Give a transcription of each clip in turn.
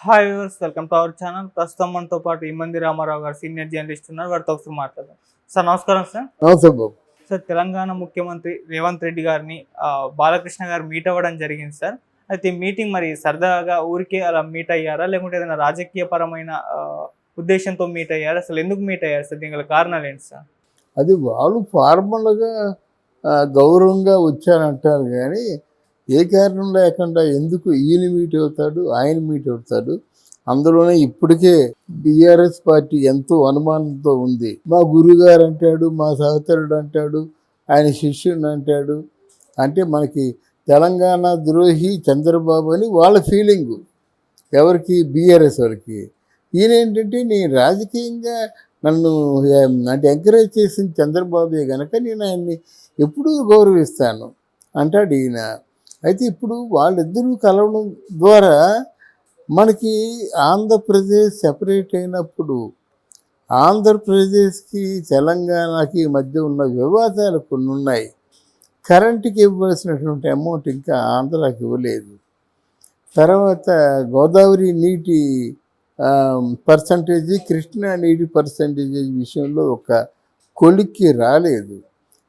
Hi viewers, welcome to our channel. ప్రస్తుతం మనతో పాటు ఇమ్మంది రామారావు గారు సీనియర్ జర్నలిస్ట్ ఉన్నారు. వారితో ఒకసారి మాట్లాడదాం. సార్ నమస్కారం సార్. నమస్తే బాబు. సార్, తెలంగాణ ముఖ్యమంత్రి రేవంత్ రెడ్డి గారిని బాలకృష్ణ గారు మీట్ అవ్వడం జరిగింది సార్. అయితే ఈ మీటింగ్ మరి సరదాగా ఊరికే అలా మీట్ అయ్యారా, లేకుంటే ఏదైనా రాజకీయ పరమైన ఉద్దేశంతో మీట్ అయ్యారా? అసలు ఎందుకు మీట్ అయ్యారు సార్? దీనికి కారణాలు ఏంటి సార్? అది వాళ్ళు ఫార్మల్గా గౌరవంగా వచ్చారంటారు కానీ ఏ కారణం లేకుండా ఎందుకు ఈయన మీట్ అవుతాడు, ఆయన మీట్ అవుతాడు. అందులోనే ఇప్పటికే బీఆర్ఎస్ పార్టీ ఎంతో అనుమానంతో ఉంది. మా గురుగారు అంటాడు, మా సహచరుడు అంటాడు, ఆయన శిష్యుడు అంటాడు. అంటే మనకి తెలంగాణ ద్రోహి చంద్రబాబు అని వాళ్ళ ఫీలింగు. ఎవరికి? బీఆర్ఎస్ వాళ్ళకి. ఈయన ఏంటంటే నేను రాజకీయంగా నన్ను అంటే ఎంకరేజ్ చేసిన చంద్రబాబే కనుక నేను ఆయన్ని ఎప్పుడూ గౌరవిస్తాను అంటాడు ఈయన. అయితే ఇప్పుడు వాళ్ళిద్దరూ కలవడం ద్వారా మనకి ఆంధ్రప్రదేశ్ సెపరేట్ అయినప్పుడు ఆంధ్రప్రదేశ్కి తెలంగాణకి మధ్య ఉన్న వివాదాలు కొన్ని ఉన్నాయి. కరెంటుకి ఇవ్వాల్సినటువంటి అమౌంట్ ఇంకా ఆంధ్రాకి ఇవ్వలేదు. తర్వాత గోదావరి నీటి పర్సంటేజీ, కృష్ణా నీటి పర్సంటేజీ విషయంలో ఒక కొలిక్కి రాలేదు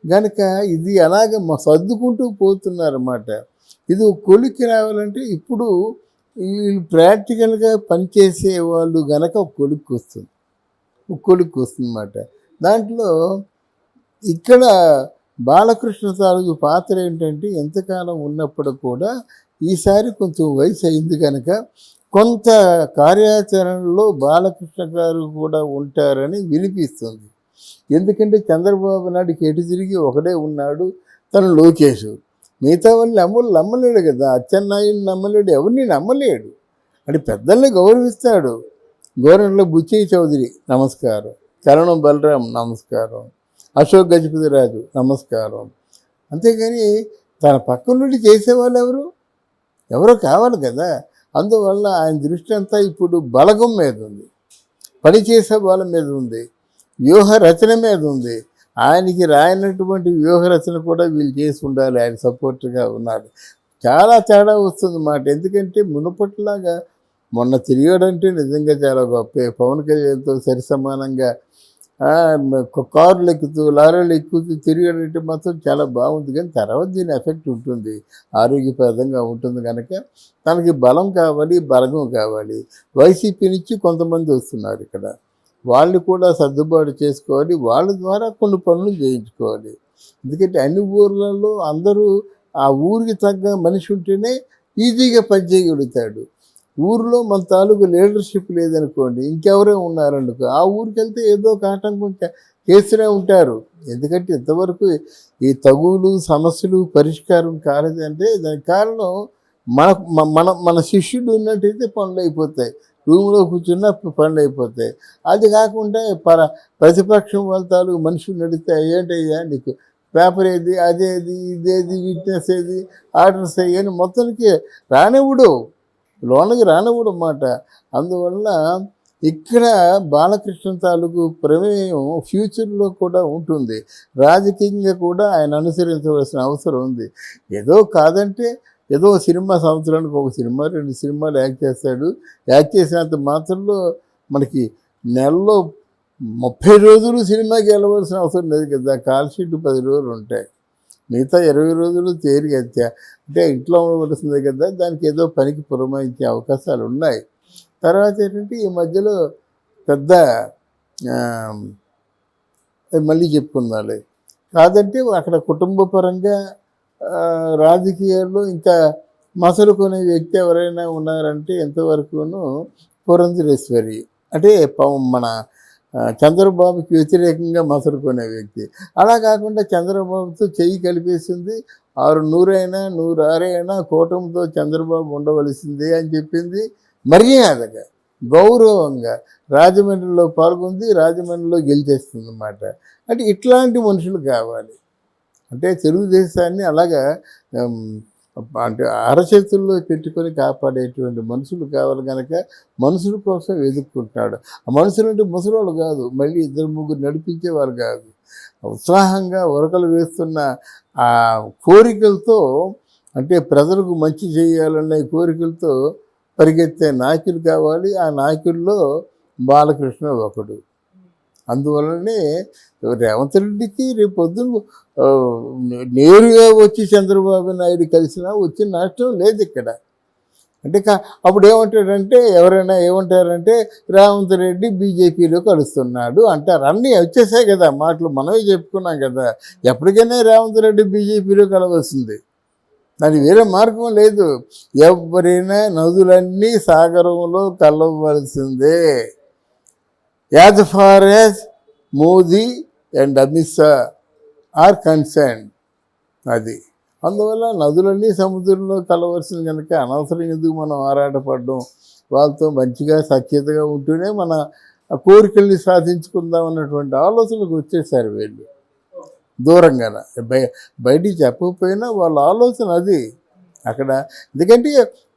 కనుక ఇది అలాగే సర్దుకుంటూ పోతున్నారన్నమాట. ఇది ఒక కొలిక్కి రావాలంటే ఇప్పుడు వీళ్ళు ప్రాక్టికల్గా పనిచేసే వాళ్ళు గనక ఒక కొలిక్కి వస్తుంది అన్నమాట. దాంట్లో ఇక్కడ బాలకృష్ణ తాలూకు పాత్ర ఏంటంటే ఎంతకాలం ఉన్నప్పుడు కూడా ఈసారి కొంచెం వయసు అయింది కనుక కొంత కార్యాచరణలో బాలకృష్ణ గారు కూడా ఉంటారని వినిపిస్తుంది. ఎందుకంటే చంద్రబాబు నాయుడుకి ఎటు తిరిగి ఒకడే ఉన్నాడు, తను లోకేష్. మిగతా వాళ్ళని నమ్మలేడు కదా. అచ్చెన్నాయుడిని నమ్మలేడు, ఎవరిని నమ్మలేడు. అంటే పెద్దల్ని గౌరవిస్తాడు. గోరంట్ల బుచ్చయ్య చౌదరి నమస్కారం, కరణం బలరాం నమస్కారం, అశోక్ గజపతిరాజు నమస్కారం. అంతేగాని తన పక్క నుండి చేసేవాళ్ళు ఎవరో కావాలి కదా. అందువల్ల ఆయన దృష్టి అంతా ఇప్పుడు బలగం మీద ఉంది, పనిచేసే వాళ్ళ మీద ఉంది, వ్యూహ రచన మీద ఉంది. ఆయనకి రాయనటువంటి వ్యూహ రచన కూడా వీళ్ళు చేసి ఉండాలి. ఆయన సపోర్ట్గా ఉన్నారు. చాలా తేడా వస్తుంది మాట. ఎందుకంటే మునుపట్లాగా మొన్న తిరిగాడంటే నిజంగా చాలా గొప్పే. పవన్ కళ్యాణ్తో సరి సమానంగా కార్లు ఎక్కుతూ లారీలు ఎక్కుతూ తిరిగాడంటే మాత్రం చాలా బాగుంది. కానీ తర్వాత దీని ఎఫెక్ట్ ఉంటుంది, ఆరోగ్యప్రదంగా ఉంటుంది. కనుక తనకి బలం కావాలి, బలగం కావాలి. వైసీపీ నుంచి కొంతమంది వస్తున్నారు ఇక్కడ, వాళ్ళు కూడా సర్దుబాటు చేసుకోవాలి. వాళ్ళ ద్వారా కొన్ని పనులు చేయించుకోవాలి. ఎందుకంటే అన్ని ఊర్లలో అందరూ ఆ ఊరికి తగ్గ మనిషి ఉంటేనే ఈజీగా పనిచేయగలుగుతాడు. ఊరిలో మన తాలూకు లీడర్షిప్ లేదనుకోండి, ఇంకెవరే ఉన్నారనుకో, ఆ ఊరికి వెళ్తే ఏదో ఒక ఆటంకం చేస్తూనే ఉంటారు. ఎందుకంటే ఇంతవరకు ఈ తగులు సమస్యలు పరిష్కారం కాలేదంటే దానికి కారణం మన శిష్యుడు ఉన్నట్టయితే పనులు అయిపోతాయి, రూమ్లో కూర్చున్న పనులు అయిపోతాయి. అది కాకుండా ప్రతిపక్షం వాళ్ళ తాలూకు మనుషులు నడితే ఏంటయ్యా నీకు పేపర్ ఏది, అదేది, ఇదేది, విట్నెస్ ఏది, ఆర్డర్స్ అయ్యని మొత్తానికి లోనకి రానివ్వడు అన్నమాట. అందువల్ల ఇక్కడ బాలకృష్ణ తాలూకు ప్రమేయం ఫ్యూచర్లో కూడా ఉంటుంది. రాజకీయంగా కూడా ఆయన అనుసరించవలసిన అవసరం ఉంది. ఏదో కాదంటే ఏదో సినిమా సంవత్సరానికి ఒక సినిమా 2 సినిమాలు యాక్ట్ చేస్తాడు. యాక్ట్ చేసినంత మాత్రంలో మనకి నెలలో 30 రోజులు సినిమాకి వెళ్ళవలసిన అవసరం లేదు కదా. కాల్ షీట్ 10 రోజులు ఉంటాయి, మిగతా 20 రోజులు తేలిక అంటే ఇంట్లో ఉండవలసిందే కదా. దానికి ఏదో పనికి పురమాయించే అవకాశాలు ఉన్నాయి. తర్వాత ఏంటంటే ఈ మధ్యలో పెద్ద మళ్ళీ చెప్పుకుందాలి కాదంటే అక్కడ కుటుంబ పరంగా రాజకీయాల్లో ఇంకా మసలుకునే వ్యక్తి ఎవరైనా ఉన్నారంటే ఎంతవరకును పురంధరేశ్వరి. అంటే మన చంద్రబాబుకి వ్యతిరేకంగా మసలుకునే వ్యక్తి. అలా కాకుండా చంద్రబాబుతో చెయ్యి కలిపేసింది. 100 కూటమితో చంద్రబాబు ఉండవలసిందే అని చెప్పింది. మర్యాదగా గౌరవంగా రాజమండ్రిలో పాల్గొంది, రాజమండ్రిలో గెలిచేస్తుంది అన్నమాట. అంటే ఇట్లాంటి మనుషులు కావాలి. అంటే తెలుగుదేశాన్ని అలాగా అంటే అరచేతుల్లో పెట్టుకొని కాపాడేటువంటి మనుషులు కావాలి. కనుక మనుషుల కోసం వెతుక్కుంటున్నాడు. ఆ మనుషులు అంటే ముసలోళ్ళు కాదు, మళ్ళీ 2-3 నడిపించేవారు కాదు. ఉత్సాహంగా ఉరకలు వేస్తున్న ఆ కోరికలతో, అంటే ప్రజలకు మంచి చేయాలనే కోరికలతో పరిగెత్తే నాయకులు కావాలి. ఆ నాయకుల్లో బాలకృష్ణ ఒకడు. అందువల్లనే రేవంత్ రెడ్డికి రేపు పొద్దున్న నేరుగా వచ్చి చంద్రబాబు నాయుడు కలిసినా వచ్చిన నష్టం లేదు ఇక్కడ. అంటే అప్పుడు ఏమంటాడంటే, ఎవరైనా ఏమంటారంటే రేవంత్ రెడ్డి బీజేపీలో కలుస్తున్నాడు అంటారు. అన్నీ వచ్చేసాయి కదా మాటలు, మనమే చెప్పుకున్నాం కదా. ఎప్పటికైనా రేవంత్ రెడ్డి బీజేపీలో కలవలసింది, దానికి వేరే మార్గం లేదు. ఎవరైనా నదులన్నీ సాగరంలో కలవలసిందే. As far as Modi and Amit Shah are concern. అది అందువల్ల నదులన్నీ సముద్రంలో కలవలసింది కనుక అనవసరం ఎందుకు మనం ఆరాటపడడం. వాళ్ళతో మంచిగా సఖ్యతగా ఉంటూనే మన కోరికల్ని సాధించుకుందాం అన్నటువంటి ఆలోచనకు వచ్చేసారు వీళ్ళు దూరంగా. బయటికి చెప్పకపోయినా వాళ్ళ ఆలోచన అది అక్కడ. ఎందుకంటే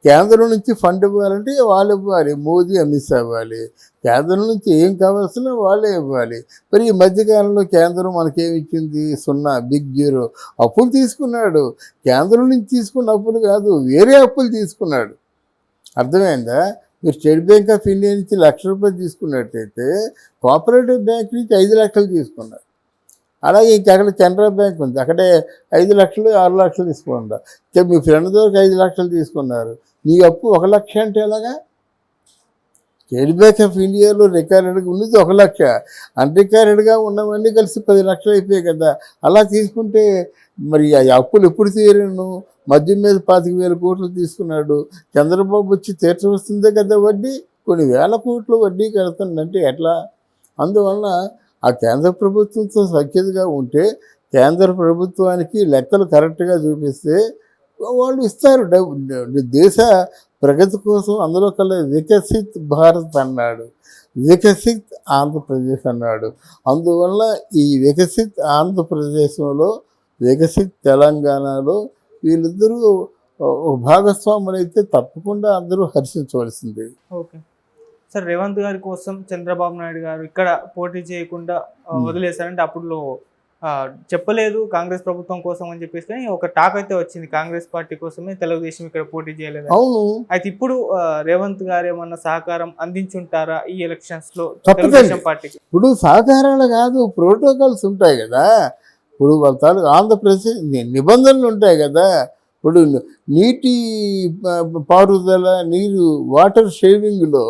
కేంద్రం నుంచి ఫండ్ ఇవ్వాలంటే వాళ్ళు ఇవ్వాలి, మోదీ అమిత్ షా ఇవ్వాలి. కేంద్రం నుంచి ఏం కావాల్సిన వాళ్ళే ఇవ్వాలి. మరి ఈ మధ్యకాలంలో కేంద్రం మనకేమి ఇచ్చింది? 0, బిగ్ జీరో. అప్పులు తీసుకున్నాడు. కేంద్రం నుంచి తీసుకున్న అప్పులు కాదు, వేరే అప్పులు తీసుకున్నాడు. అర్థమైందా? మీరు స్టేట్ బ్యాంక్ ఆఫ్ ఇండియా నుంచి ₹1,00,000 తీసుకున్నట్టయితే కోఆపరేటివ్ బ్యాంక్ నుంచి 5 లక్షలు తీసుకున్నారు. అలాగే ఇంకక్కడ కెనరా బ్యాంక్ ఉంది, అక్కడే 5 లక్షలు 6 లక్షలు తీసుకున్నారు. మీ ఫ్రెండ్ దగ్గర 5 లక్షలు తీసుకున్నారు. నీ అప్పు 1 లక్ష అంటే ఎలాగా? స్టేట్ బ్యాంక్ ఆఫ్ ఇండియాలో రికార్డెడ్గా ఉన్నది 1 లక్ష, అన్రికార్డెడ్గా ఉన్నవన్నీ కలిసి 10 లక్షలు అయిపోయాయి కదా. అలా తీసుకుంటే మరి ఆ అప్పులు ఎప్పుడు తీరను? మద్యం మీద 25,000 కోట్లు తీసుకున్నాడు. చంద్రబాబు వచ్చి తీర్చవస్తుందే కదా వడ్డీ. కొన్ని వేల కోట్లు వడ్డీ కడుతుందంటే ఎట్లా? అందువల్ల ఆ కేంద్ర ప్రభుత్వంతో సఖ్యతగా ఉంటే, కేంద్ర ప్రభుత్వానికి లెక్కలు కరెక్ట్గా చూపిస్తే వాళ్ళు ఇస్తారు. దేశ ప్రగతి కోసం అందులో కల్లా వికసిత్ భారత్ అన్నాడు, వికసిత్ ఆంధ్రప్రదేశ్ అన్నాడు. అందువల్ల ఈ వికసిత్ ఆంధ్రప్రదేశంలో, వికసిత్ తెలంగాణలో వీళ్ళిద్దరూ భాగస్వాములు అయితే తప్పకుండా అందరూ హర్షించవలసింది. ఓకే సార్, రేవంత్ గారి కోసం చంద్రబాబు నాయుడు గారు ఇక్కడ పోటీ చేయకుండా వదిలేశారంటే అప్పుడు చెప్పలేదు కాంగ్రెస్ ప్రభుత్వం కోసం అని చెప్పేసి, కానీ ఒక టాక్ అయితే వచ్చింది కాంగ్రెస్ పార్టీ కోసమే తెలుగుదేశం ఇక్కడ పోటీ చేయలేదు. అవును, అయితే ఇప్పుడు రేవంత్ గారు ఏమన్నా సహకారం అందించుంటారా ఈ ఎలక్షన్స్ లో తెలుగుదేశం పార్టీకి? ఇప్పుడు సహకారాలు కాదు, ప్రోటోకాల్స్ ఉంటాయి కదా. ఇప్పుడు వాళ్ళ తాలూకు ఆంధ్రప్రదేశ్ నిబంధనలు ఉంటాయి కదా. ఇప్పుడు నీటి పారుదల, నీరు వాటర్ షేవింగ్లో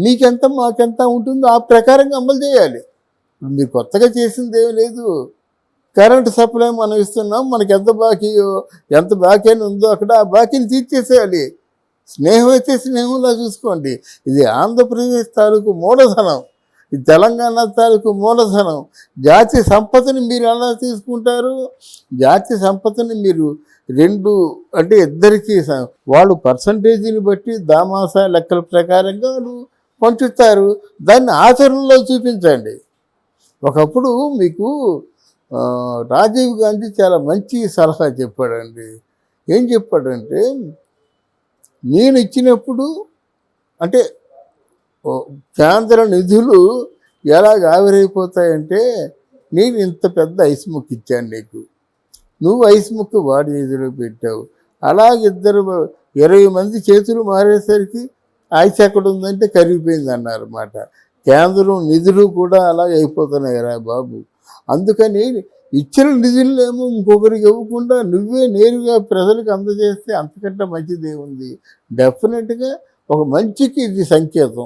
మీకెంత మాకెంత ఉంటుందో ఆ ప్రకారంగా అమలు చేయాలి. మీరు కొత్తగా చేసింది ఏమీ లేదు. కరెంటు సప్లై మనం ఇస్తున్నాం, మనకి ఎంత బాకీ ఉందో అక్కడ ఆ బాకీని తీర్చేసేయాలి. స్నేహం అయితే స్నేహంలా చూసుకోండి. ఇది ఆంధ్రప్రదేశ్ తాలూకు మూలధనం, ఇది తెలంగాణ తాలూకు మూలధనం. జాతి సంపదని మీరు ఎలా తీసుకుంటారు? జాతి సంపదని మీరు అంటే ఇద్దరికి వాళ్ళు పర్సంటేజీని బట్టి దామాసా లెక్కల ప్రకారంగా వాళ్ళు పంచుతారు. దాన్ని ఆచరణలో చూపించండి. ఒకప్పుడు మీకు రాజీవ్ గాంధీ చాలా మంచి సలహా చెప్పాడండి. ఏం చెప్పాడంటే, నేను ఇచ్చినప్పుడు అంటే కేంద్ర నిధులు ఎలాగ ఆవిరైపోతాయంటే, నేను ఇంత పెద్ద ఐస్ ముక్క ఇచ్చాను నీకు, నువ్వు ఐస్ ముక్క వాడి నిధులు పెట్టావు. అలాగే 20 మంది చేతులు మారేసరికి ఐస్ ఎక్కడ ఉందంటే కరిగిపోయింది అన్నారన్నమాట. కేంద్రం నిధులు కూడా అలాగే అయిపోతున్నాయి రా బాబు. అందుకని ఇచ్చిన నిధులేమో ఇంకొకరికి ఇవ్వకుండా నువ్వే నేరుగా ప్రజలకు అందజేస్తే అంతకంటే మంచిది ఏముంది? డెఫినెట్గా ఒక మంచికి ఇది సంకేతం.